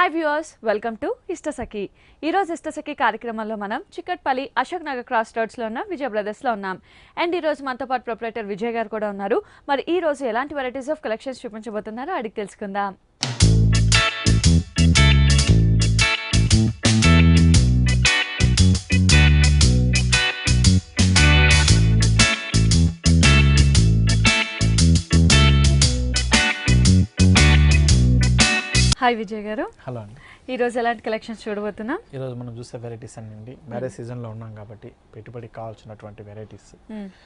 Hi viewers, welcome to Ishtasakhi. ఈరోజు ఇష్టసఖి కార్యక్రమంలో మనం చిక్కట్పల్లి అశోక్ నగర్ క్రాస్ రోడ్స్లో ఉన్న విజయ్ బ్రదర్స్లో ఉన్నాం. అండ్ ఈరోజు మనతో పాటు ప్రొపరేటర్ విజయ్ గారు కూడా ఉన్నారు. మరి ఈ రోజు ఎలాంటి వెరైటీస్ ఆఫ్ కలెక్షన్స్ చూపించబోతున్నారో అడిగి తెలుసుకుందాం. హాయ్ విజయ్ గారు. హలో అండి. ఈరోజు ఎలాంటి కలెక్షన్స్ చూడబోతున్నాం? ఈరోజు మనం చూసే వెరైటీస్ అన్ని మ్యారేజ్ సీజన్లో ఉన్నాం కాబట్టి పెట్టుబడికి కావాల్సినటువంటి వెరైటీస్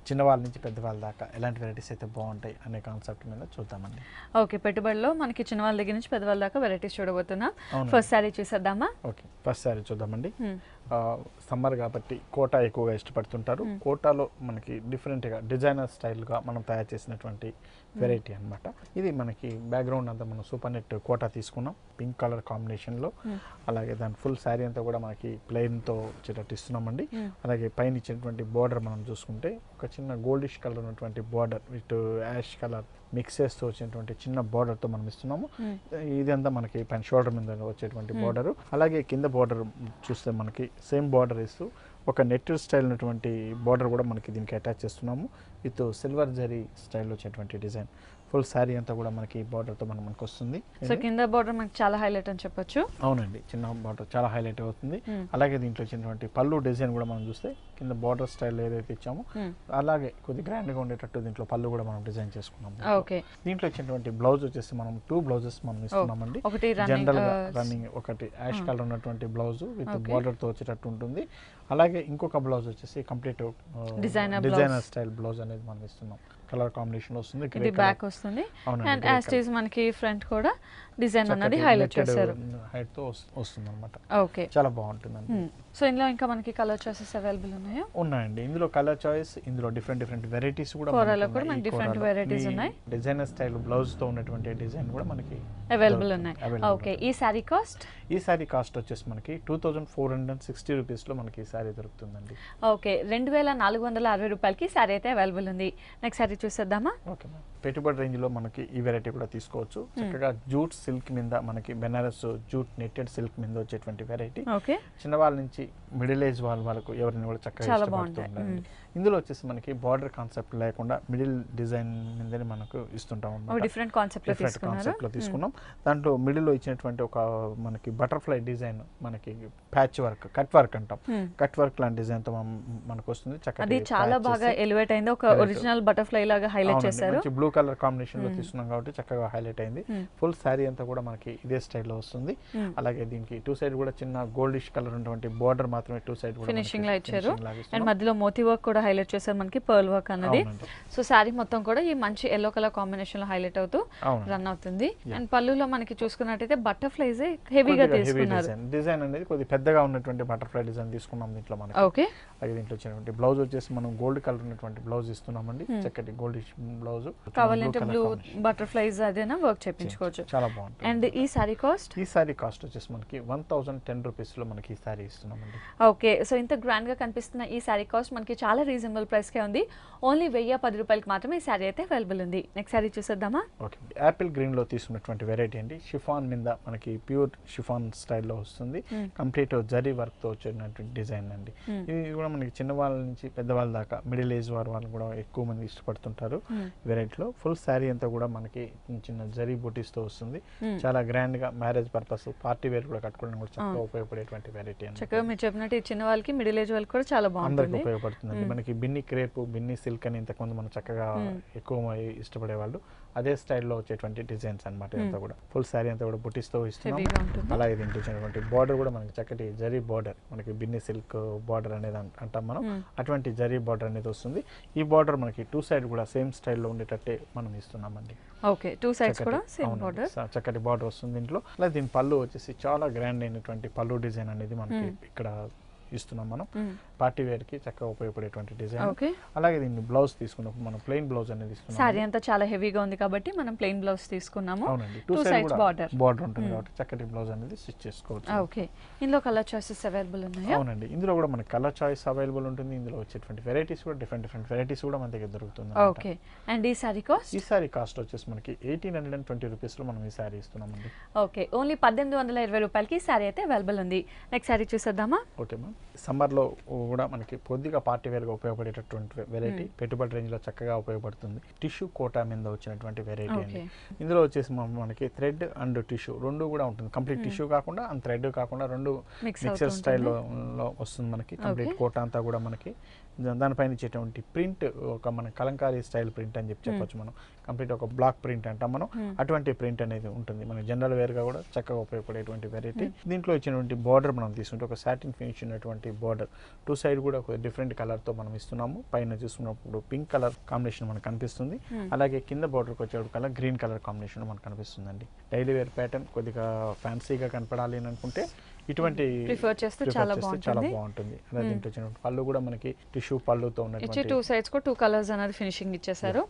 చిన్నవాళ్ళ నుంచి పెద్దవాళ్ళ దాకా ఎలాంటి వెరైటీస్ అయితే బాగుంటాయి అనే కాన్సెప్ట్ మీద చూద్దామండి. ఓకే, పెట్టుబడిలో మనకి చిన్నవాళ్ళ దగ్గర నుంచి పెద్దవాళ్ళ దాకా వెరైటీస్ చూడబోతున్నాం. ఫస్ట్ శారీ చూసేద్దామా? ఓకే, ఫస్ట్ శారీ చూద్దామండి. సమ్మర్ కాబట్టి కోటా ఎక్కువగా ఇష్టపడుతుంటారు. కోటాలో మనకి డిఫరెంట్గా డిజైనర్ స్టైల్గా మనం తయారు చేసినటువంటి వెరైటీ అనమాట. ఇది మనకి బ్యాక్గ్రౌండ్ అంతా మనం సూపర్ నెట్ కోటా తీసుకున్నాం పింక్ కలర్ కాంబినేషన్లో. అలాగే దాని ఫుల్ శారీ అంతా కూడా మనకి ప్లెయిన్తో వచ్చేటట్టు ఇస్తున్నామండి. అలాగే పైన ఇచ్చినటువంటి బార్డర్ మనం చూసుకుంటే ఒక చిన్న గోల్డిష్ కలర్ ఉన్నటువంటి border with ash colour mix చేస్తూ వచ్చినటువంటి చిన్న బార్డర్తో మనం ఇస్తున్నాము. ఇదంతా మనకి పైన షోల్డర్ మీద వచ్చేటువంటి బార్డరు. అలాగే కింద బార్డర్ చూస్తే మనకి సేమ్ బార్డర్ ఇస్తూ ఒక నెట్టెడ్ స్టైల్ ఉన్నటువంటి బార్డర్ కూడా మనకి దీనికి అటాచ్ చేస్తున్నాము విత్ సిల్వర్ జరీ స్టైల్లో వచ్చేటువంటి డిజైన్. ఫుల్ శారీ అంతా కూడా మనకి బార్డర్తో మనకు వస్తుంది. సో కింద బార్డర్ మనకి చాలా హైలైట్ అని చెప్పొచ్చు. అవునండి, చిన్న బార్డర్ చాలా హైలైట్ అవుతుంది. అలాగే దీంట్లో వచ్చినటువంటి పళ్ళు డిజైన్ కూడా మనం చూస్తే కింద బార్డర్ స్టైల్ ఏదైతే ఇచ్చామో అలాగే కొద్ది గ్రాండ్గా ఉండేటట్టు దీంట్లో పళ్ళు కూడా మనం డిజైన్ చేసుకున్నాం. దీంట్లో వచ్చినటువంటి బ్లౌజ్ వచ్చేసి మనం 2 బ్లౌజెస్ మనం ఇస్తున్నామండి. జనరల్ గా రన్నింగ్ ఒకటి యాష్ కలర్ ఉన్నటువంటి బ్లౌజ్ విత్ బార్డర్ తో వచ్చేటట్టు ఉంటుంది. అలాగే ఇంకొక బ్లౌజ్ వచ్చేసి కంప్లీట్ డిజైనర్ స్టైల్ బ్లౌజ్ అనేది మనం ఇస్తున్నాం. కలర్ కాంబినేషన్ వస్తుంది, ఇది బ్యాక్ వస్తుంది అండ్ యాజ్ ఇట్ ఈస్ మనకి ఫ్రంట్ కూడా డిజైన్ అన్నది హైలైట్ చేశారు. హైట్ తో వస్తుంది అన్నమాట. ఓకే, చాలా బాగుంటుందండి. సో ఇందులో ఇంకా మనకి కలర్ చాయిసెస్ అవైలబుల్ ఉన్నాయా? ఉన్నాయండి. ఇందులో కలర్ చాయిస్, ఇందులో డిఫరెంట్ వెరైటీస్ కూడా మనకి డిఫరెంట్ వెరైటీస్ ఉన్నాయి. డిజైనర్ స్టైల్ బ్లౌజ్ తో ఉన్నటువంటి డిజైన్ కూడా మనకి అవైలబుల్ ఉన్నాయి. ఓకే, ఈ సారీ కాస్ట్? ఈ సారీ కాస్ట్ వచ్చేసి మనకి 2460 రూపీస్ లో మనకి ఈ సారీ దొరుకుతుందండి. ఓకే, 2460 రూపాయలకి సారీ అయితే అవైలబుల్ ఉంది. నెక్స్ట్ సారీ చూసేద్దామా? Okay ma'am. పెట్టుబడి రేంజ్ లో మనకి ఈ వెరైటీ కూడా తీసుకోవచ్చు. చక్కగా జూట్ సిల్క్ మీద మనకి బెనారస్ జూట్ నెట్టెడ్ సిల్క్ మీద వచ్చేటువంటి వెరైటీ. ఓకే, చిన్నవాళ్ళ నుంచి మిడిల్ ఏజ్ వాళ్ళకు ఎవరిని కూడా చక్కగా ఇష్టపడుతుంటారు. ఇందులో వచ్చేసి మనకి బార్డర్ కాన్సెప్ట్ లేకుండా మిడిల్ డిజైన్ మీదనే మనకు ఇస్తుంటాం. డిఫరెంట్ కాన్సెప్ట్ లో తీసుకున్నాం. దాంట్లో మిడిల్ లో ఇచ్చినటువంటి ఒక మనకి బటర్ఫ్లై డిజైన్, మనకి ప్యాచ్ వర్క్, కట్ వర్క్ అంటాం. కట్ వర్క్ లాంటి డిజైన్ తో మనకు వస్తుంది. అది చాలా బాగా ఎలివేట్ అయింది. ఒక ఒరిజినల్ బటర్ఫ్లై లాగా హైలైట్ చేశారు. బ్లూ కలర్ కాంబినేషన్ లో తీసుకున్నాం కాబట్టి చక్కగా హైలైట్ అయింది. ఫుల్ శారీ అంతా కూడా మనకి ఇదే స్టైల్లో వస్తుంది. అలాగే దీనికి 2 సైడ్ కూడా చిన్న గోల్డిష్ కలర్ ఉన్నటువంటి బార్డర్ మాత్రమే 2 సైడ్ కూడా ఫినిషింగ్ లా ఇచ్చారు. అండ్ మధ్యలో మోతీ వర్క్ కూడా హైలైట్ చేశారు, మనకి పర్ల్ వర్క్ అన్నది. సో శారీ మొత్తం కూడా ఈ మంచి ఎల్లో కలర్ కాంబినేషన్ లో హైలైట్ అవుతూ రన్ అవుతుంది. అండ్ పళ్ళులో మనకి చూసుకున్నట్టయితే బటర్ఫ్లైస్ హెవీగా తీసుకున్నారు. డిజైన్ అనేది కొద్దిగా పెద్దగా ఉన్నటువంటి బటర్ఫ్లై డిజైన్ తీసుకున్నాం దీంట్లో మనకి. ఓకే, అలాగే దీంట్లో వచ్చినటువంటి బ్లౌజ్ వచ్చేసి మనం గోల్డ్ కలర్ ఉన్నటువంటి బ్లౌజ్ ఇస్తున్నామండి. చక్కటి గోల్డిష్ బ్లౌజ్. కావాలంటే బ్లూ బటర్ఫ్లైస్ అదేనా వర్క్ చేయించుకోవచ్చు. చాలా బాగుంటుంది. అండ్ ఈ సారీ కాస్ట్? ఈ సారీ కాస్ట్ వచ్చేసి మనకి 1010 రూపీస్ లో మనకి ఈ సారీ ఇస్తున్నామండి. ఓకే, సో ఇంత గ్రాండ్ గా కనిపిస్తున్న ఈ సారీ కాస్ట్ మనకి చాలా రీజనబుల్ ప్రైస్ కే ఉంది. ఓన్లీ 1010 రూపాయలకి మాత్రమే ఈ సారీ అయితే అవైలబుల్ ఉంది. నెక్స్ట్ సారీ చూసేద్దామా? ఓకే, యాపిల్ గ్రీన్ లో తీసుకున్నటువంటి వెరైటీ అండి. షిఫాన్ మీద మనకి ప్యూర్ షిఫాన్ స్టైల్లో వస్తుంది. కంప్లీట్ జరీ వర్క్ తో వచ్చినటువంటి డిజైన్ అండి. ఇది కూడా మనకి చిన్న వాళ్ళ నుంచి పెద్దవాళ్ళ దాకా మిడిల్ ఏజ్ వాళ్ళు కూడా ఎక్కువ మంది ఇష్టపడుతుంటారు. వెరైటీలో ఫుల్ శారీ అంతా కూడా మనకి చిన్న జరీ బూటీస్ తో వస్తుంది. చాలా గ్రాండ్ గా మ్యారేజ్ పర్పస్, పార్టీ వేర్ కూడా కట్టుకోవడానికి కూడా చక్కగా ఉపయోగపడేటువంటి వెరైటీ అండి. చక్కగా మీరు చెప్పినట్టు చిన్న వాళ్ళకి మిడిల్ ఏజ్ వాళ్ళకి కూడా చాలా బాగుంటుంది, అందరికి ఉపయోగపడుతుంది. మనకి బిన్ని క్రేప్, బిన్ని సిల్క్ అని ఇంతకుముందు మనం చక్కగా ఎక్కువ ఇష్టపడే వాళ్ళు అదే స్టైల్లో వచ్చేటువంటి డిజైన్స్ అనమాట. ఇదంతా కూడా ఫుల్ శారీ అంతా కూడా బుటీస్ తో ఇస్తున్నాం. అలాగే దీంట్లో వచ్చినటువంటి బార్డర్ కూడా మనకి చక్కటి జరీ బార్డర్, మనకి బిన్ని సిల్క్ బార్డర్ అనేది అంటాం మనం. అటువంటి జరీ బార్డర్ అనేది వస్తుంది. ఈ బార్డర్ మనకి 2 సైడ్ కూడా సేమ్ స్టైల్లో ఉండేటట్టే మనం ఇస్తున్నామండి. ఓకే, 2 సైడ్స్ కూడా సేమ్ బార్డర్, చక్కటి బార్డర్ వస్తుంది దీంట్లో. అలాగే దీని పళ్ళు వచ్చేసి చాలా గ్రాండ్ అయినటువంటి పళ్ళు డిజైన్ అనేది మనకి ఇక్కడ ఇస్తున్నాం మనం. పార్టీ వేర్ కి చక్కగా ఉపయోగపడేటువంటి డిజైన్. ఓకే, అలాగే దీన్ని బ్లౌజ్ తీసుకున్నప్పుడు మనం ప్లెయిన్ బ్లౌజ్ అనేది ఇస్తున్నాం. సారీ అంతా చాలా హెవీగా ఉంది కాబట్టి మనం ప్లెయిన్ బ్లౌజ్ తీసుకున్నాము. అవునండి, టూ సైడ్స్ బార్డర్ ఉంటుంది కాబట్టి చక్కటి బ్లౌజ్ అనేది స్టిచ్ చేసుకోవచ్చు. ఓకే, ఇందులో కలర్ చాయిసెస్ అవైలబుల్ ఉన్నాయా? అవునండి, ఇందులో కూడా మనకి కలర్ చాయిస్ అవైలబుల్ ఉంటుంది. ఇందులో వచ్చేటువంటి వెరైటీస్ కూడా డిఫరెంట్ వెరైటీస్ కూడా మన దగ్గర దొరుకుతుంది. ఓకే, అండ్ ఈ సారీ కాస్ట్? ఈ సారీ కాస్ట్ వచ్చేసి మనకి 1820 రూపీస్ లో మనం ఈ సారీ ఇస్తున్నామండి. ఓకే, ఓన్లీ 1820 రూపాయలకి సారీ అయితే అవైలబుల్ ఉంది. నెక్స్ట్ సారీ చూసేద్దామా? ఓకే మ్యామ్, సమ్మర్లో కూడా మనకి కొద్దిగా పార్టీ వేర్గా ఉపయోగపడేటటువంటి వెరైటీ, పెట్టుబడి రేంజ్లో చక్కగా ఉపయోగపడుతుంది. టిష్యూ కోటా మీద వచ్చినటువంటి వెరైటీ అండి. ఇందులో వచ్చేసి మనకి థ్రెడ్ అండ్ టిష్యూ రెండు కూడా ఉంటుంది. కంప్లీట్ టిష్యూ కాకుండా అండ్ థ్రెడ్ కాకుండా రెండు మిక్సర్ స్టైల్లో వస్తుంది మనకి. కంప్లీట్ కోటా అంతా కూడా మనకి దానిపైన ఇచ్చేటువంటి ప్రింట్ ఒక మన కలంకారీ స్టైల్ ప్రింట్ అని చెప్పొచ్చు మనం. కంప్లీట్ ఒక బ్లాక్ ప్రింట్ అంటాం మనం. అటువంటి ప్రింట్ అనేది ఉంటుంది మన జనరల్ వేర్గా కూడా చక్కగా ఉపయోగపడేటువంటి వెరైటీ. దీంట్లో ఇచ్చినటువంటి బార్డర్ మనం తీసుకుంటే ఒక సాటిన్ ఫినిష్ ఉన్నటువంటి బార్డర్, టూ సైడ్ కూడా ఒక డిఫరెంట్ కలర్తో మనం ఇస్తున్నాము. పైన చూసుకున్నప్పుడు పింక్ కలర్ కాంబినేషన్ మనకు కనిపిస్తుంది. అలాగే కింద బార్డర్కి వచ్చేప్పుడు కలర్ గ్రీన్ కలర్ కాంబినేషన్ మనకు కనిపిస్తుందండి. డైలీ వేర్ ప్యాటర్న్ కొద్దిగా ఫ్యాన్సీగా కనపడాలి అని అనుకుంటే ఇటువంటి ప్రిఫర్ చేస్తే చాలా బాగుంటుంది. అలా దీంట్లో వచ్చిన పళ్ళు కూడా మనకి టిష్యూ పళ్ళుతో ఉన్నటువంటి టూ సైడ్స్ కు టూ కలర్స్ అనేది ఫినిషింగ్ ఇచ్చేసారు.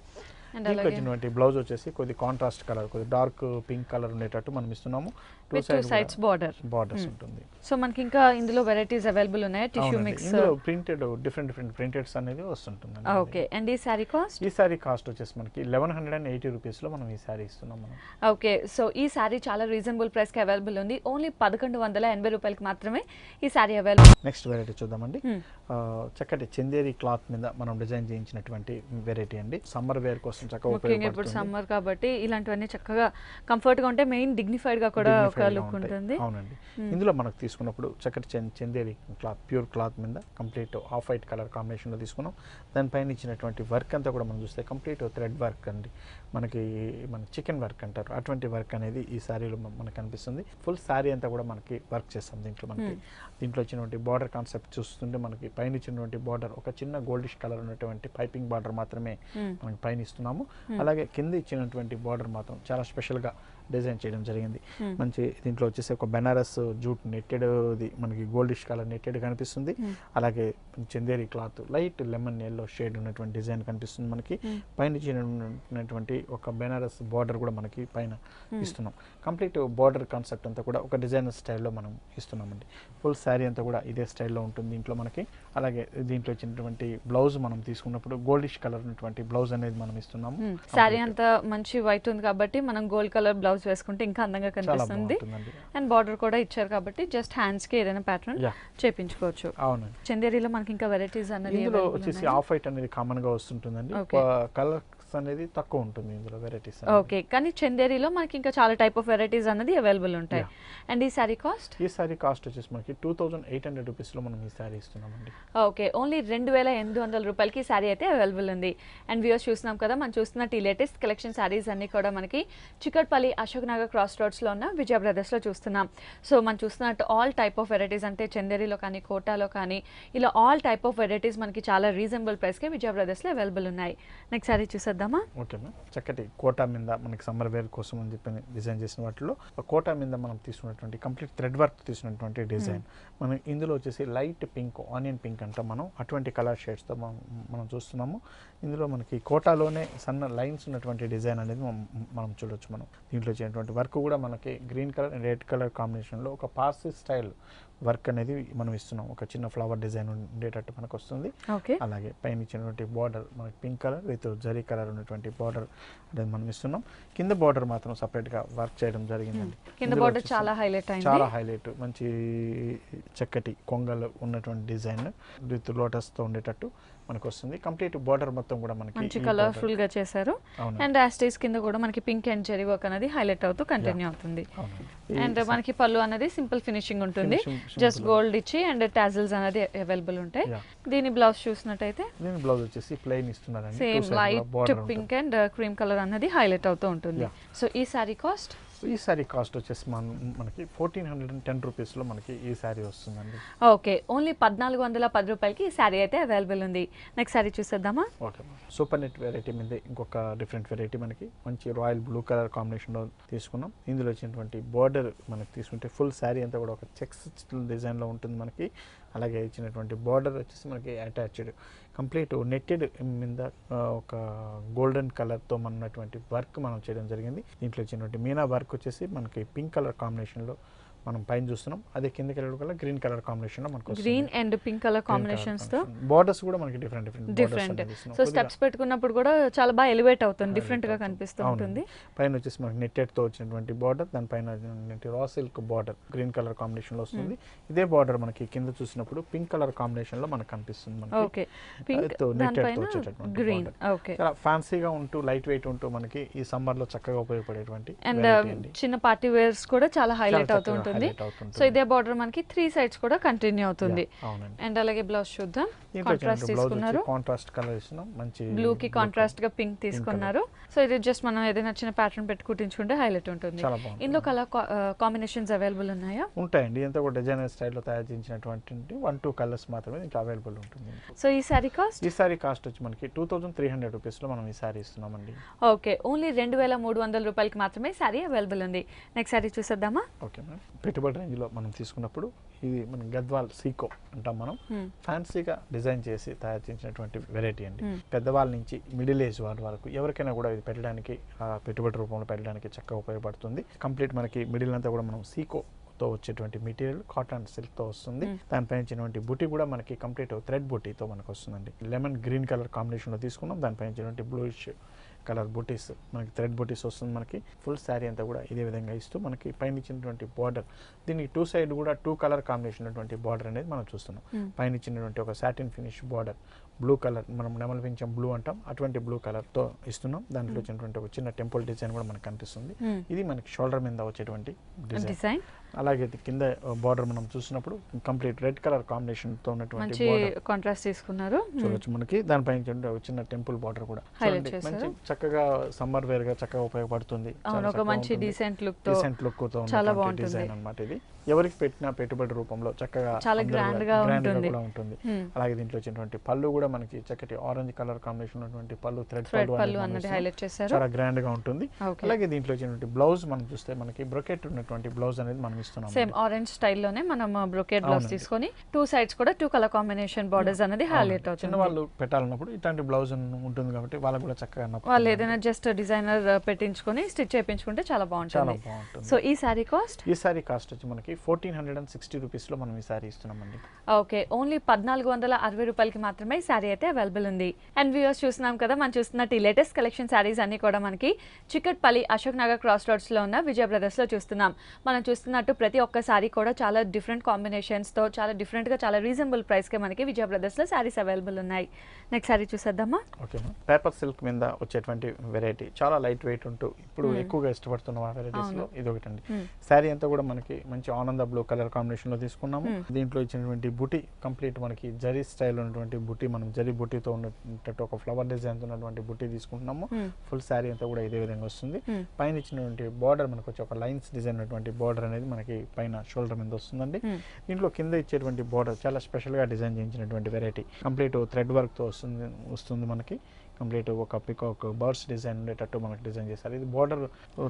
దీంట్లో వచ్చినటువంటి బ్లౌజ్ వచ్చేసి కొద్ది కాంట్రాస్ట్ కలర్, కొద్ది డార్క్ పింక్ కలర్ ఉండేటట్టు మనం ఇస్తున్నాము. టూ సైడ్స్ బార్డర్స్ ఉంటుంది. సో మనకి ఇంకా ఇందులో వెరైటీస్ అవైలబుల్ ఉన్నాయి. టిష్యూ మిక్స్, ఇందులో ప్రింటెడ్ డిఫరెంట్ ప్రింటెడ్స్ అనేది వస్తుంటుంది. ఓకే, అండ్ ఈ సారీ కాస్ట్? ఈ సారీ కాస్ట్ వచ్చేసి మనకి 1180 రూపీస్ లో మనం ఈ సారీ ఇస్తున్నాం మనం. ఓకే, సో ఈ సారీ చాలా రీజనబుల్ ప్రైస్ కి అవైలబుల్ ఉంది. ఓన్లీ 1180 రూపాయలకి మాత్రమే ఈ సారీ అవైలబుల్. నెక్స్ట్ వెరైటీ చూద్దామండి. చక్కటి చందేరి క్లాత్ మీద మనం డిజైన్ చేయించినటువంటి వెరైటీ అండి. సమ్మర్ వేర్ కోసం చక్కగా ఉపయోగపడుతుంది. ఇప్పుడు సమ్మర్ కాబట్టి ఇలాంటివన్నీ చక్కగా కంఫర్ట్ గా ఉంటే మెయిన్ డిగ్నిఫైడ్ గా కూడా ఒక లుక్ ఉంటుంది. అవునండి, ఇందులో మనకు తీసుకున్నప్పుడు చక్కటి చందేరి క్లాత్, ప్యూర్ క్లాత్ మీద complete off white colour combination లో తీసుకున్నాం. దానిపైన ఇచ్చినటువంటి వర్క్ అంతా కూడా మనం చూస్తే కంప్లీట్ థ్రెడ్ వర్క్ అండి. మనకి మన చికెన్ వర్క్ అంటారు, అటువంటి వర్క్ అనేది ఈ శారీలో మనకు కనిపిస్తుంది. ఫుల్ శారీ అంతా కూడా మనకి వర్క్ చేస్తాం దీంట్లో. దీంట్లో వచ్చినటువంటి బార్డర్ కాన్సెప్ట్ చూస్తుంటే మనకి పైన ఇచ్చినటువంటి బార్డర్ ఒక చిన్న గోల్డిష్ కలర్ ఉన్నటువంటి పైపింగ్ బార్డర్ మాత్రమే మనకి పైన ఇస్తున్నాము. అలాగే కింద ఇచ్చినటువంటి బార్డర్ మాత్రం చాలా స్పెషల్ గా డిజైన్ చేయడం జరిగింది. మంచి దీంట్లో వచ్చేసి ఒక బెనారస్ జూట్ నెట్టెడ్ మనకి గోల్డిష్ కలర్ నెట్టెడ్ కనిపిస్తుంది. అలాగే Chanderi cloth light lemon yellow shade ఉన్నటువంటి డిజైన్ కనిపిస్తుంది మనకి. పైన ఇచ్చినటువంటి ఒక బెనారస్ బార్డర్ కూడా మనకి పైన ఇస్తున్నాం. కంప్లీట్ బార్డర్ కాన్సెప్ట్ అంతా కూడా ఒక డిజైనర్ స్టైల్లో మనం ఇస్తున్నామండి. ఫుల్ శారీ అంతా కూడా ఇదే స్టైల్లో ఉంటుంది దీంట్లో మనకి. అలాగే దీంట్లో వచ్చినటువంటి బ్లౌజ్ మనం తీసుకున్నప్పుడు గోల్డిష్ కలర్ ఉన్నటువంటి బ్లౌజ్ అనేది మనం ఇస్తున్నాము. శారీ అంతా మంచి వైట్ ఉంది కాబట్టి మనం గోల్డ్ కలర్ బ్లౌజ్ వేసుకుంటే ఇంకా అందంగా కనిపిస్తుంది. అండ్ బార్డర్ కూడా ఇచ్చారు కాబట్టి జస్ట్ హ్యాండ్స్ కి ఏదైనా ప్యాటర్న్ చేపించుకోవచ్చు. అవునండి, చందేరిలో మనకి ఇంకా వెరైటీస్ అనేది ఇందులో వచ్చేసి ఆఫ్ వైట్ అనేది కామన్ గా వస్తుంటుందండి. కలర్ అనేది తక్కువ ఉంటుంది ఇందులో వెరైటీస్. ఓకే, కానీ చందేరిలో మనకి ఇంకా చాలా టైప్ ఆఫ్ వెరైటీస్ అనేది అవైలబుల్ ఉంటాయి. అండ్ ఈ సారీ కాస్ట్? ఈ సారీ కాస్ట్ వచ్చేసి మనకి 2800 రూపీస్ లో మనం ఈ సారీ ఇస్తున్నామండి. ఓకే, ఓన్లీ 2800 రూపాయలకి సారీ అయితే అవైలబుల్ ఉంది. అండ్ వ్యూస్ చూస్తున్నాం కదా, మనం చూస్తున్న ఈ లేటెస్ట్ కలెక్షన్ సారీస్ అన్ని కూడా మనకి చికట్పల్లి అశోక్ నగర్ క్రాస్ రోడ్స్ లో ఉన్న విజయ బ్రదర్స్ లో చూస్తున్నాం. సో మనం చూస్తున్నట్టు ఆల్ టైప్ ఆఫ్ వెరైటీస్ అంటే చందేరిలో కానీ కోటాలో కానీ ఇలా ఆల్ టైప్ ఆఫ్ వెరైటీస్ మనకి చాలా రీజనబుల్ ప్రైస్ కి విజయ బ్రదర్స్ లో అవైలబుల్ ఉన్నాయి. నెక్స్ట్ సారీ చూసేద్దామా? ఓకే మ్యామ్, చక్కటి కోటా మీద మనకి సమ్మర్ వేర్ కోసం అని చెప్పి డిజైన్ చేసిన వాటిలో కోటా మీద మనం తీసుకున్నటువంటి కంప్లీట్ థ్రెడ్ వర్క్ తీసుకున్నటువంటి డిజైన్. మనం ఇందులో వచ్చేసి లైట్ పింక్, ఆనియన్ పింక్ అంటాం మనం, అటువంటి కలర్ షేడ్స్తో మనం చూస్తున్నాము. ఇందులో మనకి కోటాలోనే సన్న లైన్స్ ఉన్నటువంటి డిజైన్ అనేది మనం చూడొచ్చు. మనం దీంట్లో వచ్చినటువంటి వర్క్ కూడా మనకి green colour and red colour కాంబినేషన్లో ఒక పార్సీ స్టైల్ వర్క్ అనేది మనం ఇస్తున్నాం. ఒక చిన్న ఫ్లవర్ డిజైన్ ఉండేటట్టు మనకు వస్తుంది. అలాగే పైన ఇచ్చినటువంటి బార్డర్ మనకి pink colour with zari colour ఉన్నటువంటి బార్డర్ అనేది మనం ఇస్తున్నాం. కింద బార్డర్ మాత్రం సపరేట్ గా వర్క్ చేయడం జరిగిందండి. కింద బార్డర్ చాలా హైలైట్ మంచి చక్కటి కొంగలు ఉన్నటువంటి డిజైన్ విత్ లోటస్ తో ఉండేటట్టు మనకు వస్తుంది. కంప్లీట్ బార్డర్ మొత్తం కూడా మనకి మంచి కలర్ఫుల్ గా చేశారు. అండ్ యాస్టేస్ కింద కూడా మనకి పింక్ అండ్ జెరీ వర్క్ అనేది హైలైట్ అవుతూ కంటిన్యూ అవుతుంది. అండ్ మనకి పళ్ళు అనేది సింపుల్ ఫినిషింగ్ ఉంటుంది, జస్ట్ గోల్డ్ ఇచ్చి అండ్ టాజిల్స్ అనేది అవైలబుల్ ఉంటాయి. దీని బ్లౌజ్ చూసినట్టయితే దీని బ్లౌజ్ వచ్చేసి ప్లెయిన్ ఇస్తున్నారండి. Same light pink and cream colour అనేది హైలైట్ అవుతూ ఉంటుంది. సో ఈ సారీ కాస్ట్? ఈ సారీ కాస్ట్ వచ్చేసి మనకి 1410 రూపీస్ లో మనకి ఈ సారీ వస్తుందండి. ఓకే, ఓన్లీ 1410 రూపాయలకి ఈ సారీ అయితే అవైలబుల్ ఉంది. నెక్స్ట్ సారీ చూసేద్దామా? ఓకే, సూపర్ నెట్ వెరైటీ మీద ఇంకొక డిఫరెంట్ వెరైటీ మనకి మంచి రాయల్ బ్లూ కలర్ కాంబినేషన్ లో తీసుకున్నాం. ఇందులో వచ్చినటువంటి బార్డర్ మనకి తీసుకుంటే ఫుల్ సారీ అంతా కూడా ఒక చెక్స్ డిజైన్ లో ఉంటుంది మనకి. అలాగే ఇచ్చినటువంటి బార్డర్ వచ్చేసి మనకి అటాచ్డ్ కంప్లీట్ నెట్టెడ్ మీద ఒక గోల్డెన్ కలర్తో ఉన్నటువంటి వర్క్ మనం చేయడం జరిగింది. దీంట్లో ఇచ్చినటువంటి మీనా వర్క్ వచ్చేసి మనకి పింక్ కలర్ కాంబినేషన్లో మనం పైన చూస్తున్నాం. అదే కిందకి వెళ్ళడం గ్రీన్ కలర్ కాంబినేషన్ లో మనకు green and pink colour combinations తో బోర్డర్స్ కూడా మనకి డిఫరెంట్. సో స్టెప్స్ పెట్టుకున్నప్పుడు కూడా చాలా బాగా ఎలివేట్ అవుతుంది, డిఫరెంట్ గా కనిపిస్తూ ఉంటుంది. పైన వచ్చేసి మనకి నెట్టెడ్ తో వచ్చినటువంటి బార్డర్, దానిపైన raw silk border green colour combination లో వస్తుంది. ఇదే బార్డర్ మనకి కింద చూసినప్పుడు పింక్ కలర్ కాంబినేషన్ లో మనకు కనిపిస్తుంది. మనకి గ్రీన్ చాలా ఫ్యాన్సీగా ఉంటూ లైట్ వెయిట్ ఉంటూ మనకి ఈ సమ్మర్ లో చక్కగా ఉపయోగపడేటువంటి అండ్ చిన్న పార్టీ వేర్స్ కూడా చాలా హైలైట్ అవుతూ ఉంటుంది. సో ఇదే బార్డర్ మనకి 3 సైడ్స్ కూడా కంటిన్యూ అవుతుంది. అండ్ అలాగే బ్లౌజ్ చూద్దాం. కాంట్రాస్ట్ తీసుకున్నారు, కాంట్రాస్ట్ కలర్ ఇస్తున్నాం, మంచి బ్లూ కి కాంట్రాస్ట్ గా పింక్ తీసుకున్నారు. సో ఇది జస్ట్ మనం ఏదైనా చిన్న ప్యాటర్న్ పెట్టి కుట్టించుకుంటే హైలైట్ ఉంటుంది. ఇందులో కలర్ కాంబినేషన్స్ అవైలబుల్ ఉన్నాయా? ఉంటాయండి. ఇదంతా కూడా డిజైనర్ స్టైల్లో తయారు చేసినటువంటి 1-2 కలర్స్ మాత్రమే ఇంకా అవైలబుల్ ఉంటుంది. సో ఈ సారీ కాస్ట్? ఈ సారీ కాస్ట్ వచ్చి మనకి 2300 రూపీస్ లో మనం ఈ సారీ ఇస్తున్నామండి. ఓకే, ఓన్లీ 2300 రూపాయలకి మాత్రమే సారీ అవైలబుల్ ఉంది. నెక్స్ట్ సారీ చూసేద్దామా? Okay madam. పెట్టుబడి రేంజ్ లో మనం తీసుకున్నప్పుడు ఇది మన గద్వాల్ సీకో అంటాం మనం. ఫ్యాన్సీగా డిజైన్ చేసి తయారు చేసినటువంటి వెరైటీ అండి. పెద్దవాళ్ళ నుంచి మిడిల్ ఏజ్ వాళ్ళ వరకు ఎవరికైనా కూడా ఇది పెట్టడానికి పెట్టుబడి రూపంలో పెట్టడానికి చక్కగా ఉపయోగపడుతుంది. కంప్లీట్ మనకి మిడిల్ అంతా కూడా మనం సీకో తో వచ్చేటువంటి మెటీరియల్ కాటన్ సిల్క్ తో వస్తుంది. దానిపైన ఇచ్చినటువంటి బుటీ కూడా మనకి కంప్లీట్ థ్రెడ్ బుటీతో మనకు వస్తుందండి. లెమన్ గ్రీన్ కలర్ కాంబినేషన్ లో తీసుకున్నాం. దానిపైన ఇచ్చినటువంటి బ్లూయిష్ కలర్ బుటీస్ మనకి థ్రెడ్ బుటీస్ వస్తుంది. మనకి ఫుల్ శారీ అంతా కూడా ఇదే విధంగా ఇస్తూ మనకి పైన ఇచ్చినటువంటి బార్డర్, దీనికి 2 సైడ్ కూడా 2 కలర్ కాంబినేషన్ ఉన్నటువంటి బార్డర్ అనేది మనం చూస్తున్నాం. పైన ఇచ్చినటువంటి ఒక satin finish border blue colour, మనం నెమలి పింఛం బ్లూ అంటాం, అటువంటి బ్లూ కలర్ తో ఇస్తున్నాం. దాంట్లో వచ్చినటువంటి ఒక చిన్న టెంపుల్ డిజైన్ కూడా మనకు కనిపిస్తుంది. ఇది మనకి షోల్డర్ మీద వచ్చేటువంటి డిజైన్. అలాగే కింద బార్డర్ మనం చూసినప్పుడు కంప్లీట్ రెడ్ కలర్ కాంబినేషన్ తో ఉన్నటువంటి కాంట్రాస్ట్ తీసుకున్నారు చూడొచ్చు. మనకి దానిపైన చిన్న టెంపుల్ బార్డర్ కూడా మంచి చక్కగా సమ్మర్ వేర్ గా చక్కగా ఉపయోగపడుతుంది. ఒక మంచి డీసెంట్ లుక్ తో ఉన్నటువంటి డిజైన్ అన్నమాట. ఇది ఎవరికి పెట్టినా పెట్టుబడి రూపంలో చక్కగా చాలా గ్రాండ్ గా ఉంటుంది. అలాగే దీంట్లో వచ్చినటువంటి పళ్ళు కూడా మనకి చక్కటి ఆరెంజ్ కలర్ కాంబినేషన్ ఉన్నటువంటి పళ్ళు, థ్రెడ్ పళ్ళు అన్నది హైలైట్ చేశారు. చాలా గ్రాండ్ గా ఉంటుంది. అలాగే దీంట్లో వచ్చినటువంటి బ్లౌజ్ మనం చూస్తే మనకి బ్రొకెట్ ఉన్నటువంటి బ్లౌజ్ అనేది మనం ఇస్తున్నాం. సేమ్ ఆరెంజ్ స్టైల్లోనే మనం బ్రొకెట్ బ్లౌజ్ తీసుకొని 2 సైడ్స్ కూడా 2 కలర్ కాంబినేషన్ బార్డర్స్ అనేది హైలైట్ అవుతుంది. చిన్న వాళ్ళు పెట్టాలన్నప్పుడు ఇట్లాంటి బ్లౌజ్ ఉంటుంది కాబట్టి వాళ్ళకి కూడా చక్కగా వాళ్ళు ఏదైనా జస్ట్ డిజైనర్ పెట్టించుకొని స్టిచ్ చేయించుకుంటే చాలా బాగుంటుంది. సో ఈ సారీ కాస్ట్? ఈ సారీ కాస్ట్ వచ్చి మనకి 1460 రూపీస్ లో మనం ఈ సారీ ఇస్తున్నామండి. ఓకే, ఓన్లీ 1460 రూపాయలకి మాత్రమే ఈ సారీ అయితే అవైలబుల్ ఉంది. అండ్ వ్యూవర్స్ చూస్తున్నాం కదా, మనం చూస్తున్నట్టు ఈ లేటెస్ట్ కలెక్షన్ సారీస్ అన్ని కూడా మనకి చిక్కట్పల్లి అశోక్ నగర్ క్రాస్ రోడ్స్ లో ఉన్న విజయ బ్రదర్స్ లో చూస్తున్నాం. మనం చూస్తున్నట్టు ప్రతి ఒక్క సారీ కూడా చాలా డిఫరెంట్ కాంబినేషన్స్ తో చాలా డిఫరెంట్ గా చాలా రీజనబుల్ ప్రైస్ కి మనకి విజయ బ్రదర్స్ లో సారీస్ అవైలబుల్ ఉన్నాయి. నెక్స్ట్ సారీ చూసేద్దామా? ఓకే, పేపర్ సిల్క్ మీద వచ్చేటువంటి వెరైటీ చాలా లైట్ వెయిట్ ఉంటూ ఇప్పుడు ఎక్కువగా ఇష్టపడుతున్న వెరైటీస్ లో ఇది ఒకటండి. సారీ అంతా కూడా మనకి మంచి ఆనంద బ్లూ కలర్ కాంబినేషన్ లో తీసుకున్నాము. దీంట్లో ఇచ్చినటువంటి బుటీ కంప్లీట్ మనకి జరీ స్టైల్ ఉన్నటువంటి బుటీ, మనం జరీ బుటీతో ఉన్నట్టు ఒక ఫ్లవర్ డిజైన్ ఉన్నటువంటి బుటీ తీసుకుంటున్నాము. ఫుల్ సారీ అంతా కూడా ఇదే విధంగా వస్తుంది. పైన ఇచ్చినటువంటి బార్డర్ మనకు వచ్చి ఒక లైన్స్ డిజైన్ ఉన్నటువంటి బార్డర్ అనేది మనకి పైన షోల్డర్ మీద వస్తుందండి. దీంట్లో కింద ఇచ్చేటువంటి బార్డర్ చాలా స్పెషల్ గా డిజైన్ చేయించినటువంటి వెరైటీ. కంప్లీట్ థ్రెడ్ వర్క్ తో వస్తుంది మనకి. కంప్లీట్ ఒక పికాక్ బర్డ్స్ డిజైన్ ఉండేటట్టు మనకి డిజైన్ చేశారు. ఇది బార్డర్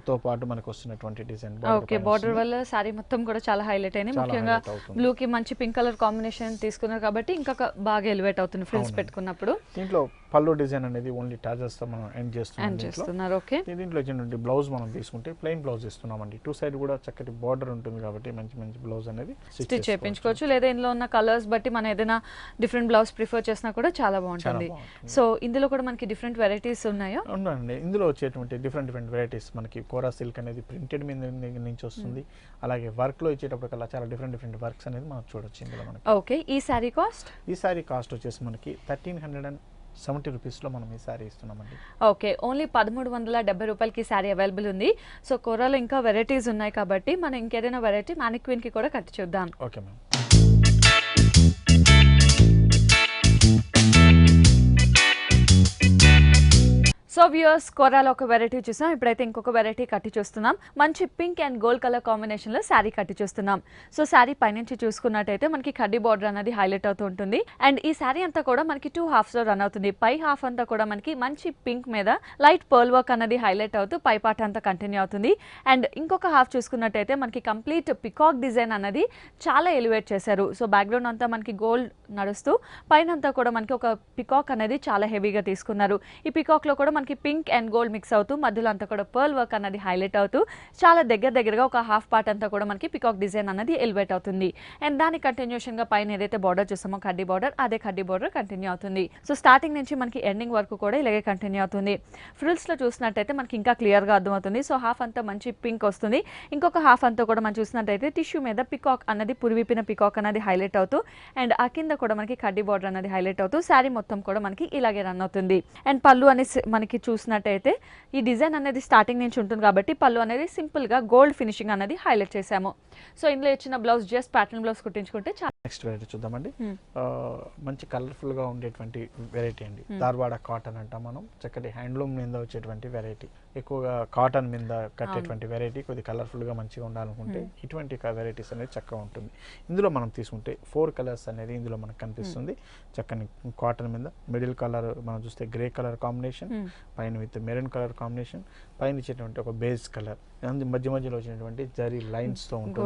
తో పాటు మనకు వస్తున్నటువంటి డిజైన్. ఓకే, బార్డర్ వల్ల సారీ మొత్తం కూడా చాలా హైలైట్ అయింది. ముఖ్యంగా బ్లూ కి మంచి పింక్ కలర్ కాంబినేషన్ తీసుకున్నారు కాబట్టి ఇంకా బాగా ఎలివేట్ అవుతుంది ఫ్రిల్స్ పెట్టుకున్నప్పుడు. దీంట్లో పళ్ళు డిజైన్ అనేది ఓన్లీ టాజర్స్ తో మనం ఎండ్ చేస్తున్నాం. ఓకే, దీంట్లో వచ్చినటువంటి బ్లౌజ్ మనం తీసుకుంటే ప్లెయిన్ బ్లౌజ్ ఇస్తున్నామండి. 2 సైడ్ కూడా చక్కటి బార్డర్ ఉంటుంది కాబట్టి మంచి మంచి బ్లౌజ్ అనేది స్టిచ్ చేయించుకోవచ్చు. లేదా ఇందులో ఉన్న కలర్స్ బట్టి మనం ఏదైనా డిఫరెంట్ బ్లౌజ్ ప్రిఫర్ చేసినా కూడా చాలా బాగుంటుంది. సో ఇందులో కూడా మనకి డిఫరెంట్ వెరైటీస్ ఉన్నాయా? ఉన్నాయండి. ఇందులో వచ్చేటువంటి డిఫరెంట్ వెరైటీస్ మనకి కోరా సిల్క్ అనేది ప్రింటెడ్ మీద నుంచి వస్తుంది. అలాగే వర్క్ లో ఇచ్చేటప్పుడు కల్లా చాలా డిఫరెంట్ వర్క్స్ అనేది మనం చూడొచ్చు ఇందులో మనకి. ఓకే, ఈ సారీ కాస్ట్? ఈ సారీ కాస్ట్ వచ్చేసి మనకి 1370 రూపీస్ లో మనం ఈ సారీ ఇస్తున్నామండి. ఓకే, ఓన్లీ 1370 రూపాయలకి సారీ అవైలబుల్ ఉంది. సో కోరాలో ఇంకా వెరైటీస్ ఉన్నాయి కాబట్టి మనం ఇంకేదైనా వెరైటీ మానిక్విన్ కి కూడా కట్టి చూద్దాం. Okay ma'am. So so viewers కోరాలో ఒక వెరైటీ చూసాం, ఇప్పుడైతే ఇంకొక వెరైటీ కట్టి చూస్తున్నాం. మంచి pink and gold colour combination లో శారీ కట్టి చూస్తున్నాం. సో శారీ పైనుంచి చూసుకున్నట్టయితే మనకి కడ్డీ బార్డర్ అనేది హైలైట్ అవుతూ ఉంటుంది. అండ్ ఈ శారీ అంతా కూడా మనకి 2 హాఫ్స్ లో రన్ అవుతుంది. పై హాఫ్ అంతా కూడా మనకి మంచి పింక్ మీద లైట్ పర్ల్ వర్క్ అనేది హైలైట్ అవుతూ పై పార్ట్ అంతా కంటిన్యూ అవుతుంది. అండ్ ఇంకొక హాఫ్ చూసుకున్నట్టయితే మనకి కంప్లీట్ పికాక్ డిజైన్ అనేది చాలా ఎలివేట్ చేశారు. సో బ్యాక్గ్రౌండ్ అంతా మనకి గోల్డ్ నడుస్తూ పైన అంతా కూడా మనకి ఒక పికాక్ అనేది చాలా హెవీగా తీసుకున్నారు. ఈ పికాక్ లో కూడా మనకి పింక్ అండ్ గోల్డ్ మిక్స్ అవుతూ మధ్యలో అంతా కూడా పర్ల్ వర్క్ అనేది హైలైట్ అవుతూ చాలా దగ్గరగా ఒక హాఫ్ పార్ట్ అంతా కూడా మనకి పికాక్ డిజైన్ అనేది ఎలివేట్ అవుతుంది. అండ్ దాని కంటిన్యూషన్ గా పైన ఏదైతే బార్డర్ చూసామో కడ్డీ బార్డర్, అదే కడ్డీ బార్డర్ కంటిన్యూ అవుతుంది. సో స్టార్టింగ్ నుంచి మనకి ఎండింగ్ వరకు కూడా ఇలాగే కంటిన్యూ అవుతుంది. ఫ్రిల్స్ లో చూసినట్టయితే మనకి ఇంకా క్లియర్ గా అర్థమవుతుంది. సో హాఫ్ అంతా మంచి పింక్ వస్తుంది, ఇంకొక హాఫ్ అంతా కూడా మనం చూసినట్టయితే టిష్యూ మీద పికాక్ అనేది పురివిపిన పికాక్ అనేది హైలైట్ అవుతూ అండ్ ఆ కింద కూడా మనకి కడ్డీ బార్డర్ అనేది హైలైట్ అవుతూ శారీ మొత్తం కూడా మనకి ఇలాగే రన్ అవుతుంది. అండ్ పళ్ళు అనేది మనకి చూసినట్టయితే ఈ డిజైన్ అనేది స్టార్టింగ్ నుంచి ఉంటుంది కాబట్టి పళ్ళు అనేది సింపుల్ గా గోల్డ్ ఫినిషింగ్ అనేది హైలైట్ చేసాము. సో ఇందులో ఇచ్చిన బ్లౌజ్ జస్ట్ ప్యాటర్న్ బ్లౌజ్ కుట్టించుకుంటే నెక్స్ట్ వెరైటీ చూద్దామండి. మంచి కలర్ఫుల్ గా ఉండేటువంటి వెరైటీ అండి. ధార్వాడ కాటన్ అంటాం మనం. చక్కటి హ్యాండ్లూమ్ మీద వచ్చేటువంటి వెరైటీ, ఎక్కువగా కాటన్ మీద కట్టేటువంటి వెరైటీ. కొద్ది కలర్ఫుల్ గా మంచిగా ఉండాలనుకుంటే ఇటువంటి వెరైటీస్ అనేది చక్కగా ఉంటుంది. ఇందులో మనం తీసుకుంటే 4 కలర్స్ అనేది ఇందులో మనకు కనిపిస్తుంది. చక్కని కాటన్ మీద మిడిల్ కలర్ మనం చూస్తే గ్రే కలర్ కాంబినేషన్, పైన విత్ మెరూన్ కలర్ కాంబినేషన్, పైన ఇచ్చేటువంటి ఒక బేస్ కలర్, మధ్యలో వచ్చినటువంటి జరీ లైన్స్ తో ఉంటుంది.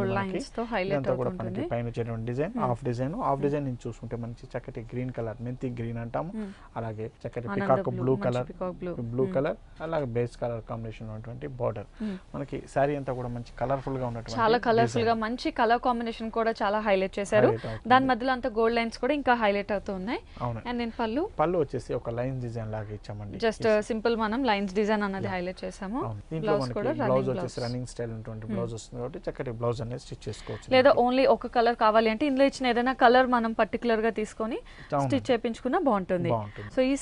ఇదంతా కూడా మనకి పైన వచ్చేటువంటి డిజైన్ హాఫ్ డిజైన్ నుంచి చూసుకుంటే మంచి చక్కటి గ్రీన్ కలర్, మెంతి గ్రీన్ అంటాము. అలాగే చక్కటి పికాక్ బ్లూ కలర్, అలాగే బేస్ కలర్ కాంబినేషన్ ఉన్నటువంటి బార్డర్. మనకి శారీ అంతా కూడా మంచి కలర్ఫుల్ గా ఉన్నటువంటి, చాలా కలర్ఫుల్ గా మంచి కలర్ కాంబినేషన్ కూడా చాలా హైలైట్ చేశారు. దాని మధ్యలో అంతా గోల్డ్ లైన్స్ కూడా ఇంకా హైలైట్ అవుతూ ఉన్నాయి. అండ్ నేను పళ్ళు వచ్చేసి ఒక లైన్స్ డిజైన్ లాగా ఇచ్చామండి. జస్ట్ సింపుల్ మనం లైన్స్ డిజైన్ అన్నది హైలైట్ చేసాము. బ్లౌజ్ వచ్చేసి రన్నింగ్ స్టైల్ ఉన్నటువంటి బ్లౌజ్ వస్తుంది కాబట్టి చక్కటి బ్లౌజ్ అనేది స్టిచ్ చేసుకోవచ్చు. లేదా ఓన్లీ ఒక కలర్ కావాలి అంటే ఇందులో ఇచ్చిన ఏదైనా కలర్ మనం పర్టికులర్ గా తీసుకొని స్టిచ్ చేయించుకున్నా బాగుంటుంది. సో ఈ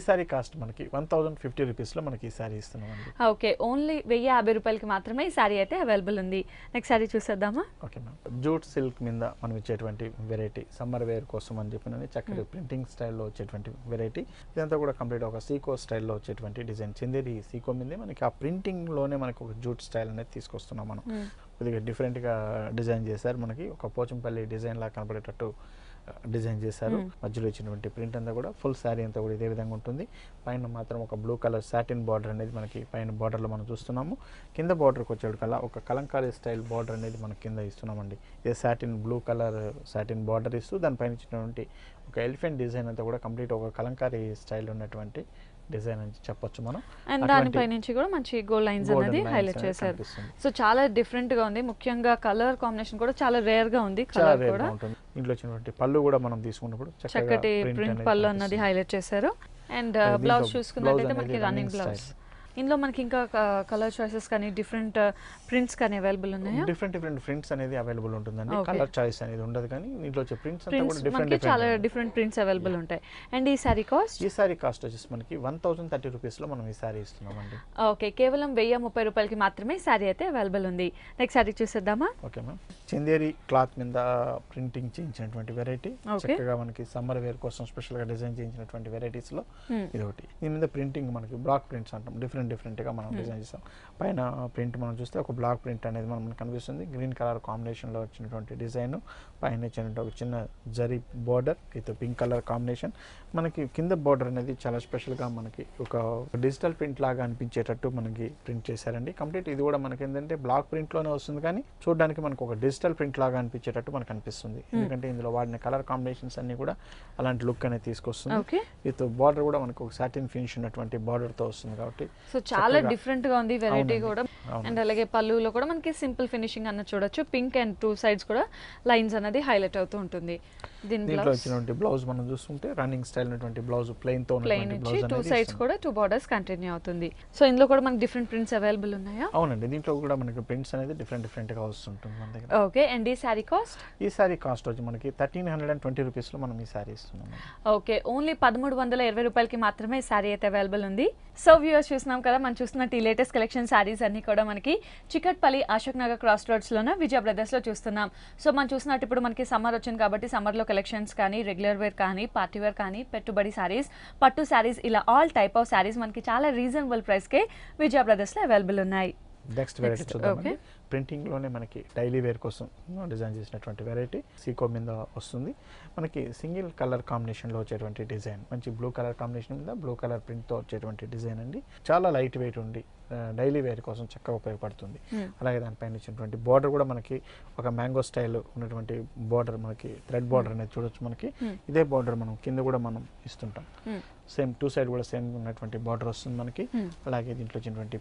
సారీ కాస్ట్ మనకి 1050 రూపీస్ లో మనకి ఈ సారీ ఇస్తున్నామండి. ఓకే, ఓన్లీ 1050 రూపాయలకి మాత్రమే ఈ సారీ అయితే అవైలబుల్ ఉంది. నెక్స్ట్ సారీ చూసేద్దామా. ఓకే మ్యామ్, జూట్ సిల్క్ మీద మనం ఇచ్చేటువంటి వెరైటీ, సమ్మర్ వేర్ కోసం అని చెప్పిన చక్కటి ప్రింటింగ్ స్టైల్లో వచ్చేటువంటి వెరైటీ. ఇదంతా కూడా కంప్లీట్ ఒక సీకో స్టైల్లో వచ్చేటువంటి డిజైన్. చందేరి సీకో మీద మనకి ఆ ప్రింటింగ్ లోనే మనకి ఒక జూట్ స్టైల్ అనేది తీసుకొస్తున్నాం మనం. కొద్దిగా డిఫరెంట్ గా డిజైన్ చేశారు. మనకి ఒక పోచంపల్లి డిజైన్ లా కనపడేటట్టు డిజైన్ చేశారు. మధ్యలో ఇచ్చినటువంటి ప్రింట్ అంతా కూడా ఫుల్ శారీ అంతా కూడా ఇదే విధంగా ఉంటుంది. పైన మాత్రం ఒక బ్లూ కలర్ సాటిన్ బార్డర్ అనేది మనకి పైన బార్డర్లో మనం చూస్తున్నాము. కింద బార్డర్కి వచ్చేటికల్లా ఒక కలంకారీ స్టైల్ బార్డర్ అనేది మనకి కింద ఇస్తున్నామండి. ఇదే satin blue colour satin border ఇస్తూ దానిపైన ఇచ్చినటువంటి ఒక ఎలిఫెంట్ డిజైన్ అంతా కూడా కంప్లీట్ ఒక కలంకారీ స్టైల్ ఉన్నటువంటి డిజైన్ అని చెప్పొచ్చు మనం. అండ్ దానిపై నుంచి కూడా మంచి గోల్డ్ లైన్స్ అనేది హైలైట్ చేశారు. సో చాలా డిఫరెంట్ గా ఉంది. ముఖ్యంగా కలర్ కాంబినేషన్ కూడా చాలా రేర్ గా ఉంది. కలర్ కూడా ఇంట్లో వచ్చినటువంటి పళ్ళు కూడా మనం తీసుకున్నప్పుడు చక్కటి ప్రింట్ పళ్ళు అన్నది హైలైట్ చేశారు. అండ్ బ్లౌజ్ చూసుకున్నట్టయితే మనకి రన్నింగ్ బ్లౌజ్. ఇందులో మనకి ఇంకా కలర్ చాయిసెస్ కానీ డిఫరెంట్ ప్రింట్స్ కానీ అవైలబుల్ ఉన్నాయా? డిఫరెంట్ ప్రింట్స్ అనేది అవైలబుల్ ఉంటుందండి. కలర్ చాయిస్ అనేది ఉండదు, కానీ దీంట్లో వచ్చే ప్రింట్స్ అంతా కూడా మనకి చాలా డిఫరెంట్ ప్రింట్స్ అవైలబుల్ ఉంటాయి. అండ్ ఈ సారీ కాస్ట్ వచ్చేసి మనకి 1030 రూపీస్ లో మనం ఈ సారీ ఇస్తున్నామండి. ఓకే, కేవలం 1030 రూపాయలకి మాత్రమే సారీ అయితే అవైలబుల్ ఉంది. నెక్స్ట్ సారీ చూసేద్దామా. ఓకే మ్యామ్, చందేరి క్లాత్ మీద ప్రింటింగ్ చేయించినటువంటి వెరైటీ. చక్కగా మనకి సమ్మర్ వేర్ కోసం స్పెషల్ గా డిజైన్ చేయించినటువంటి వెరైటీస్ లో ఇది ఒకటి. దీని మీద ప్రింటింగ్ మనకి బ్లాక్ ప్రింట్స్ అంటాం. డిఫరెంట్ గా మనం డిజైన్ చేస్తాం. పైన ప్రింట్ మనం చూస్తే ఒక బ్లాక్ ప్రింట్ అనేది మనకు కనిపిస్తుంది. గ్రీన్ కలర్ కాంబినేషన్ లో వచ్చినటువంటి డిజైన్, పైన వచ్చినటువంటి ఒక చిన్న zari border with pink colour combination. మనకి కింద బార్డర్ అనేది చాలా స్పెషల్ గా మనకి ఒక డిజిటల్ ప్రింట్ లాగా అనిపించేటట్టు మనకి ప్రింట్ చేశారండి. కంప్లీట్ ఇది కూడా మనకి ఏంటంటే బ్లాక్ ప్రింట్ లోనే వస్తుంది, కానీ చూడడానికి మనకు ఒక డిజిటల్ ప్రింట్ లాగా అనిపించేటట్టు మనకు అనిపిస్తుంది. ఎందుకంటే ఇందులో వాడిన కలర్ కాంబినేషన్స్ అన్ని కూడా అలాంటి లుక్ అనేది తీసుకొస్తుంది. విత్ బార్డర్ కూడా మనకు ఒక సాటిన్ ఫినిష్ ఉన్నటువంటి బార్డర్ తో వస్తుంది కాబట్టి సో చాలా డిఫరెంట్ గా ఉంది వెరైటీ కూడా. అండ్ అలాగే పళ్ళులో కూడా మనకి సింపుల్ ఫినిషింగ్ అన్న చూడొచ్చు. పింక్ అండ్ 2 సైడ్స్ కూడా లైన్స్ అనేది హైలైట్ అవుతూ ఉంటుంది. దీంట్లో వచ్చినటువంటి బ్లౌజ్ మనం చూస్తుంటే రన్నింగ్ స్టైల్ ఉన్నటువంటి బ్లౌజ్ ప్లెయిన్ తో ఉన్నటువంటి బ్లౌజ్ అనేది 2 సైడ్స్ కూడా 2 బార్డర్స్ కంటిన్యూ అవుతుంది. సో ఇందులో కూడా మనకి డిఫరెంట్ ప్రింట్స్ అవైలబుల్ ఉన్నాయా? అవునండి, దీంట్లో కూడా మనకి ప్రింట్స్ అనేది డిఫరెంట్ గా వస్తుంటుంది మన దగ్గర. ఓకే, అండ్ ఈ సారీ కాస్ట్ వచ్చి మనకి 1320 రూపీస్ లో మనం ఈ సారీ ఇస్తున్నాం. ఓకే, ఓన్లీ 1320 రూపాయలకి మాత్రమే ఈ సారీ అయితే అవైలబుల్ ఉంది. సో వ్యూయర్స్ చూసినాం కదా మనం చూస్తున్నట్టు ఈ లేటెస్ట్ కలెక్షన్ శారీస్ అన్ని కూడా మనకి చికట్పల్లి అశోక్ నగర్ క్రాస్ రోడ్స్లోనే విజయ బ్రదర్స్లో చూస్తున్నాం. సో మనం చూసినట్టు ఇప్పుడు మనకి సమ్మర్ వచ్చింది కాబట్టి సమ్మర్లో కలెక్షన్స్ కానీ రెగ్యులర్ వేర్ కానీ పార్టీ వేర్ కానీ పెట్టుబడి శారీస్ పట్టు శారీస్ ఇలా ఆల్ టైప్ ఆఫ్ శారీస్ మనకి చాలా రీజనబుల్ ప్రైస్కే విజయ బ్రదర్స్లో అవైలబుల్ ఉన్నాయి. నెక్స్ట్ వెరైటీ చూద్దామండి. ప్రింటింగ్లోనే మనకి డైలీ వేర్ కోసం డిజైన్ చేసినటువంటి వెరైటీ సీకో మీద వస్తుంది. మనకి సింగిల్ కలర్ కాంబినేషన్లో వచ్చేటువంటి డిజైన్, మంచి బ్లూ కలర్ కాంబినేషన్ మీద బ్లూ కలర్ ప్రింట్తో వచ్చేటువంటి డిజైన్ అండి. చాలా లైట్ వెయిట్ ఉండి డైలీ వేర్ కోసం చక్కగా ఉపయోగపడుతుంది. అలాగే దానిపైన ఇచ్చినటువంటి బార్డర్ కూడా మనకి ఒక మ్యాంగో స్టైల్ ఉన్నటువంటి బార్డర్, మనకి థ్రెడ్ బార్డర్ అనేది చూడొచ్చు. మనకి ఇదే బార్డర్ మనం కింద కూడా మనం ఇస్తుంటాం. సేమ్ టూ సైడ్ కూడా సేమ్ ఉన్నటువంటి బార్డర్ వస్తుంది మనకి. అలాగే దీంట్లో వచ్చినటువంటి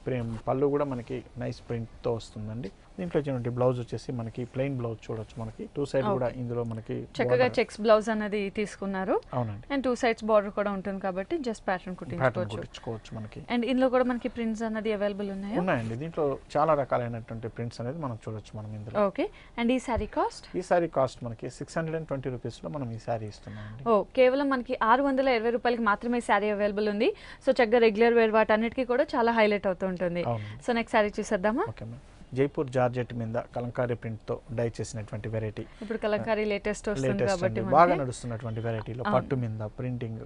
పళ్ళు కూడా మనకి నైస్ ప్రింట్తో వస్తుందండి. దీంట్లో వచ్చినటువంటి బ్లౌజ్ వచ్చేసి మనకి ప్లెయిన్ బ్లౌజ్ చూడొచ్చు. మనకి టూ సైడ్ కూడా ఇందులో మనకి చక్కగా చెక్స్ బ్లౌజ్ అనేది తీసుకున్నారు. అవునండి. అండ్ టూ సైడ్స్ బార్డర్ కూడా ఉంటుంది కాబట్టి జస్ట్ ప్యాటర్న్ కుట్టించుకోవచ్చు మనకి. అండ్ ఇందులో కూడా మనకి ప్రింట్స్ అనేది అవైలబుల్ ఉన్నాయండి. దీంట్లో చాలా రకాలైనటువంటి ప్రింట్స్ అనేది మనం చూడొచ్చు మనం ఇందులో. ఓకే. అండ్ ఈ సారీ కాస్ట్? ఈ సారీ కాస్ట్ మనకి 620 రూపీస్లో మనం ఈ సారీ ఇస్తున్నామండి. కేవలం మనకి 620 రూపాయలకి మాత్రమే ఈ సారీ అవైలబుల్ ఉంది. సో చక్కగా రెగ్యులర్ వేర్ వాటన్నిటికీ కూడా చాలా హైలైట్ అవుతూ ఉంటుంది. సో నెక్స్ట్ సారీ చూసేద్దామా? Okay ma'am. జైపూర్ జార్జెట్ మీద కలంకారీ ప్రింట్ తో డై చేసినటువంటి వెరైటీ. ఇప్పుడు కలంకారీ లేటెస్ట్ వస్తుంది కాబట్టి బాగా నడుస్తున్నటువంటి వెరైటీలో పట్టు మీద ప్రింటింగ్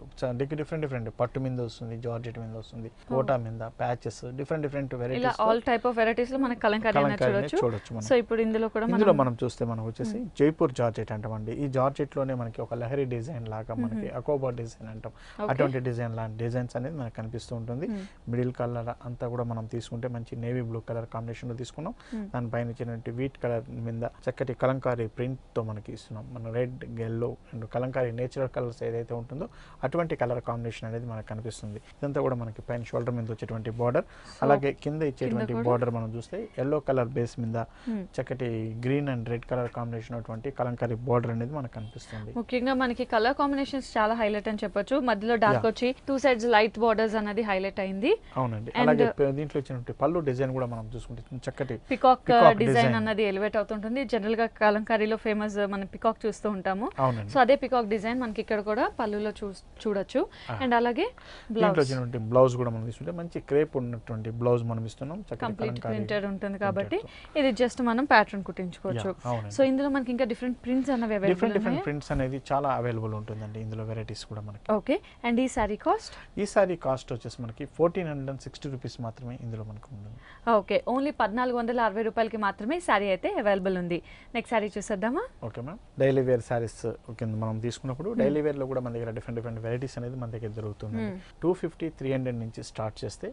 డిఫరెంట్ పట్టు మీద వస్తుంది, జార్జెట్ మీద వస్తుంది, కోటా మీద ప్యాచెస్, డిఫరెంట్ వెరైటీస్. ఇలా ఆల్ టైప్ ఆఫ్ వెరైటీస్ లో మనం కలంకారీ చూడొచ్చు. సో ఇప్పుడు ఇందులో మనం చూస్తే మనం వచ్చేసి జైపూర్ జార్జెట్ అంటామండి. ఈ జార్జెట్ లోనే మనకి ఒక లహరి డిజైన్ లాగా మనకి అకోబా డిజైన్ అంటాం. అటువంటి డిజైన్ లాంటి డిజైన్స్ అనేది మనకు కనిపిస్తూ ఉంటుంది. మిడిల్ కలర్ అంతా కూడా మనం తీసుకుంటే మంచి నేవీ బ్లూ కలర్ కాంబినేషన్ లో తీసుకున్నాం. దానిపైన ఇచ్చినటువంటి వీట్ కలర్ మీద చక్కటి కలంకారీ ప్రింట్ తో మనకి ఇస్తున్నాం. మన red, yellow and Kalamkari natural colours ఏదైతే ఉంటుందో అటువంటి కలర్ కాంబినేషన్ అనేది మనకు కనిపిస్తుంది. ఇదంతా కూడా మనకి పైన షోల్డర్ మీద వచ్చేటువంటి బార్డర్, అలాగే కింద ఇచ్చేటువంటి బార్డర్ మనం చూస్తే ఎల్లో కలర్ బేస్ మీద చక్కటి green and red colour combination అటువంటి కలంకారీ బార్డర్ అనేది మనకు కనిపిస్తుంది. ముఖ్యంగా మనకి కలర్ కాంబినేషన్స్ చాలా హైలైట్ అని చెప్పొచ్చు. మధ్యలో డార్క్ వచ్చి టూ సైడ్స్ లైట్ బార్డర్స్ అనేది హైలైట్ అయింది. అవునండి. అలాగే దీంట్లో ఇచ్చినటువంటి పళ్ళు డిజైన్ కూడా మనం చూసుకుంటే చక్కటి పికాక్ డిజైన్ అన్నది ఎలివేట్ అవుతుంటుంది. జనరల్ గా కలంకారీలో ఫేమస్ మనం పికాక్ చూస్తూ ఉంటాము. సో అదే పికాక్ డిజైన్ మనకి ఇక్కడ కూడా పళ్ళులో చూడొచ్చు. అండ్ అలాగే బ్లౌజ్ కూడా మనం తీసుకుంటే మంచి క్రేప్ ఉన్నటువంటి బ్లౌజ్ మనం ఇస్తున్నాం. కంప్లీట్ ప్రింటెడ్ ఉంటుంది కాబట్టి ఇది జస్ట్ మనం ప్యాటర్న్ కుట్టించుకోవచ్చు. సో ఇందులో మనకి ఇంకా డిఫరెంట్ ప్రింట్స్ అనేవి అవైలబుల్ డిఫరెంట్ ప్రింట్స్ అనేది చాలా అవైలబుల్ ఉంటుందండి ఇందులో వెరైటీస్ కూడా మనకి. ఓకే. అండ్ ఈ సారీ కాస్ట్? ఈ సారీ కాస్ట్ వచ్చేసి మనకి 1460 రూపీస్ మాత్రమే ఇందులో మనకు ఉంటుంది. ఓకే. ఓన్లీ 1460 రూపాయలకి మాత్రమే సారీ అయితే అవైలబుల్ ఉంది. నెక్స్ట్ సారీ చూసేద్దామా? Okay ma'am. Daily wear saris కింద మనం తీసుకున్నప్పుడు డైలీ వేర్ లో కూడా మన దగ్గర డిఫరెంట్ వెరైటీస్ అనేది మన దగ్గర దొరుకుతుంది. 250, 300 నుంచి స్టార్ట్ చేస్తే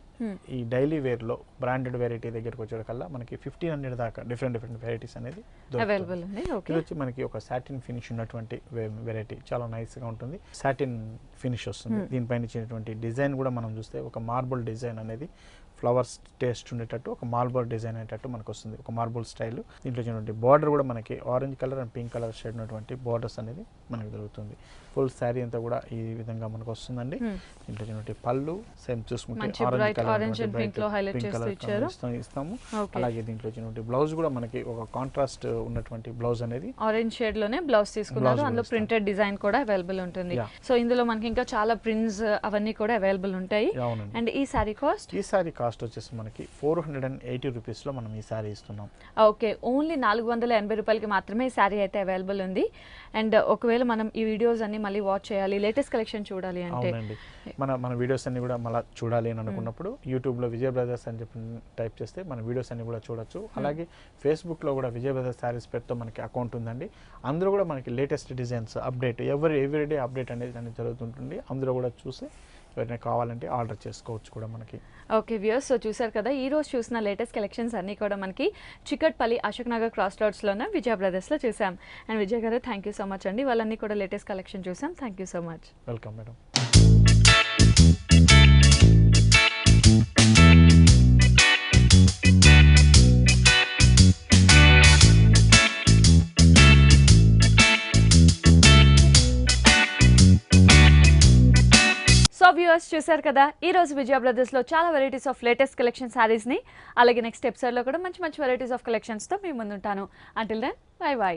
ఈ డైలీ వేర్ లో బ్రాండెడ్ వెరైటీ దగ్గరకు వచ్చేకల్లా మనకి 1500 దాకా డిఫరెంట్ వెరైటీస్ అనేది అవైలబుల్ ఉంది. ఇది వచ్చి మనకి ఒక సాటిన్ ఫినిష్ ఉన్నటువంటి వెరైటీ, చాలా నైస్ గా ఉంటుంది. సాటిన్ ఫినిష్ వస్తుంది. దీనిపైన ఇచ్చినటువంటి డిజైన్ కూడా మనం చూస్తే ఒక మార్బుల్ డిజైన్ అనేది ఫ్లవర్స్ టేస్ట్ ఉండేటట్టు ఒక మార్బుల్ డిజైన్ అయ్యేటట్టు మనకు వస్తుంది, ఒక మార్బుల్ స్టైల్. దీంట్లో వచ్చినటువంటి బార్డర్ కూడా మనకి orange colour and pink colour shade ఉన్నటువంటి బార్డర్స్ అనేది మనకు దొరుకుతుంది. ఫుల్ శారీ అంతా కూడా ఈ విధంగా మనకు వస్తుందండి. దీంట్లో వచ్చినటువంటి పళ్ళు సేమ్ చూసుకుంటే ఆరెంజ్ కలర్ ఇస్తాము. అలాగే దీంట్లో వచ్చినటువంటి బ్లౌజ్ కూడా మనకి ఒక కాంట్రాస్ట్ ఉన్నటువంటి బ్లౌజ్ అనేది ఆరెంజ్ షేడ్ లోనే బ్లౌజ్ తీసుకున్నారు. అందులో ప్రింటెడ్ డిజైన్ కూడా అవైలబుల్ ఉంటుంది. సో ఇందులో మనకి ఇంకా చాలా ప్రింట్స్ అవన్నీ కూడా అవైలబుల్ ఉంటాయి. అండ్ ఈ సారీ కాస్ట్? ఈ సారీ కాస్ట్ వచ్చేసి మనకి 480 రూపీస్ లో మనం ఈ సారీ ఇస్తున్నాం. ఓకే. ఓన్లీ 480 రూపాయలకి మాత్రమే ఈ సారీ అయితే అవైలబుల్ ఉంది. అండ్ ఒకవేళ మనం ఈ వీడియోస్ అన్ని మళ్ళీ వాచ్ చేయాలి, లేటెస్ట్ కలెక్షన్ చూడాలి అంటే మన వీడియోస్ అన్ని కూడా మళ్ళీ చూడాలి అని అనుకున్నప్పుడు యూట్యూబ్ లో విజయ్ బ్రదర్స్ అని చెప్పి టైప్ చేస్తే మన వీడియోస్ అన్ని కూడా చూడొచ్చు. అలాగే ఫేస్బుక్ లో కూడా విజయ్ బ్రదర్స్ సారీస్ పేరుతో మనకి అకౌంట్ ఉందండి. అందులో కూడా మనకి latest designs update everyday update అనేది జరుగుతుంటుంది. అందులో కూడా చూసి ఎవరైనా కావాలంటే ఆర్డర్ చేసుకోవచ్చు కూడా మనకి. ఓకే వ్యూయర్స్, సో చూసారు కదా ఈ రోజు చూసిన లేటెస్ట్ కలెక్షన్స్ అన్నీ కూడా మనకి చికట్పల్లి అశోక్ నగర్ క్రాస్ రోడ్స్లోనే విజయ బ్రదర్స్లో చూసాం. అండ్ విజయ్ గారు థ్యాంక్ యూ సో మచ్ అండి, వాళ్ళన్నీ కూడా లేటెస్ట్ కలెక్షన్ చూసాం. Thank you so much. Welcome madam. So viewers చూసారు కదా ఈ రోజు విజయ బ్రదర్స్లో చాలా వెరైటీస్ ఆఫ్ లేటెస్ట్ కలెక్షన్ శారీస్ని, అలాగే నెక్స్ట్ ఎపిసోడ్లో కూడా మంచి వెరైటీస్ ఆఫ్ కలెక్షన్స్తో మీ ముందుంటాను. Until then bye by.